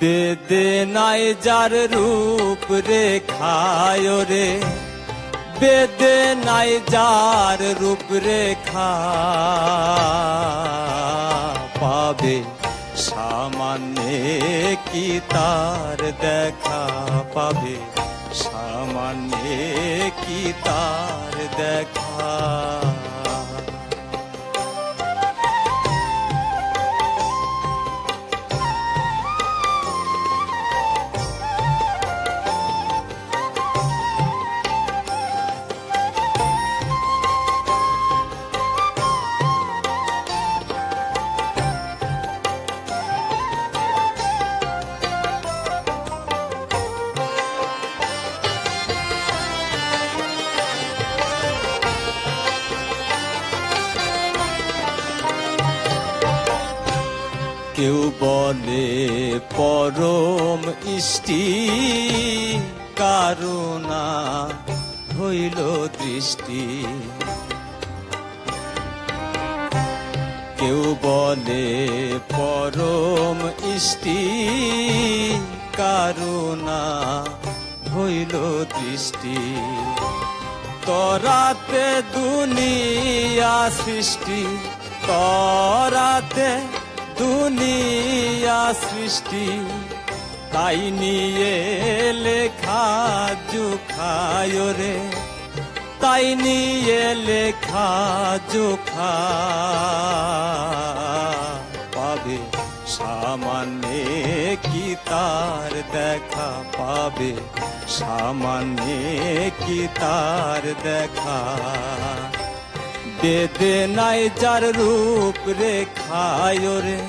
বেদনায় যার রূপ রেখায় রে, বেদনায় যার রূপ রেখা পাবে সামান্যে কি তার দেখা পাবে, সামান্যে কি তার দেখা। কেউ বলে পরম ইষ্টি কারুণা হইল দৃষ্টি, কেউ বলে পরম ইষ্টি কারুণা হইল দৃষ্টি। তরাতে দুনিয়া সৃষ্টি, তরাতে দুনিয়া সৃষ্টি, তাই নিয়ে লেখা জোখায় রে, তাই নিয়ে লেখা জোখা পাবে সামান্যে কি তার দেখা পাবে, সামান্যে কি তার দেখা। বেদনায় যার রূপ রেখায় রে,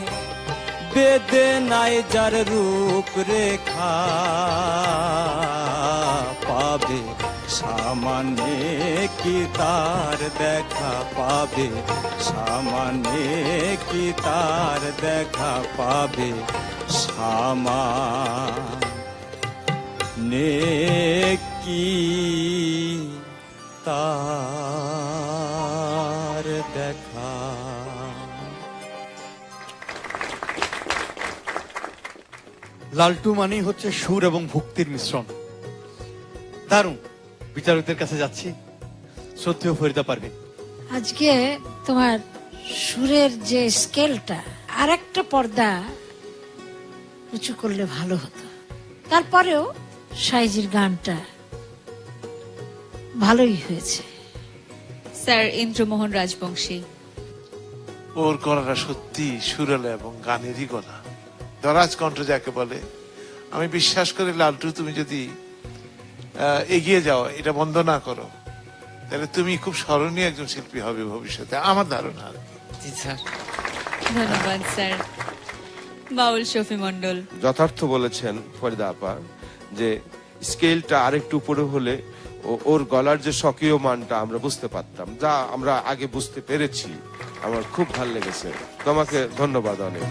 বেদনায় যার রূপ রেখা পাবে সামান্যে কি তার দেখা পাবে, সামান্যে কি তার দেখা পাবে, সামান্যে কি তার দেখা। লালটু মানেই হচ্ছে সুর এবং ভক্তির মিশ্রণ। দারুণ। বিচারকদের কাছে যাচ্ছি, সত্যিও ফরিদা পারবেন। আজকে তোমার সুরের যে স্কেলটা আর একটা পর্দা উঁচু করলে ভালো হতো। তারপরেও সাইজির গানটা ভালোই হয়েছে। স্যার ইন্দ্রমোহন রাজবংশী। ওর গলাটা সত্যি সুরেলা এবং গানেরই গলা, দরাজ কণ্ঠ যাকে বলে। আমি বিশ্বাস করি লালটু, তুমি যদি এগিয়ে যাও, এটা বন্ধ না করো, তাহলে তুমি খুব স্মরণীয় একজন শিল্পী হবে ভবিষ্যতে, আমার ধারণা আর কি। জি স্যার। ধন্যবাদ স্যার। বাউল শফি মন্ডল। যথার্থ বলেছেন ফরিদা আপা, যে স্কেলটা আরেকটু উপরে হলে ওর গলার যে স্বকীয় মানটা আমরা বুঝতে পারতাম, যা আমরা আগে বুঝতে পেরেছি। আমার খুব ভালো লেগেছে, তোমাকে ধন্যবাদ অনেক।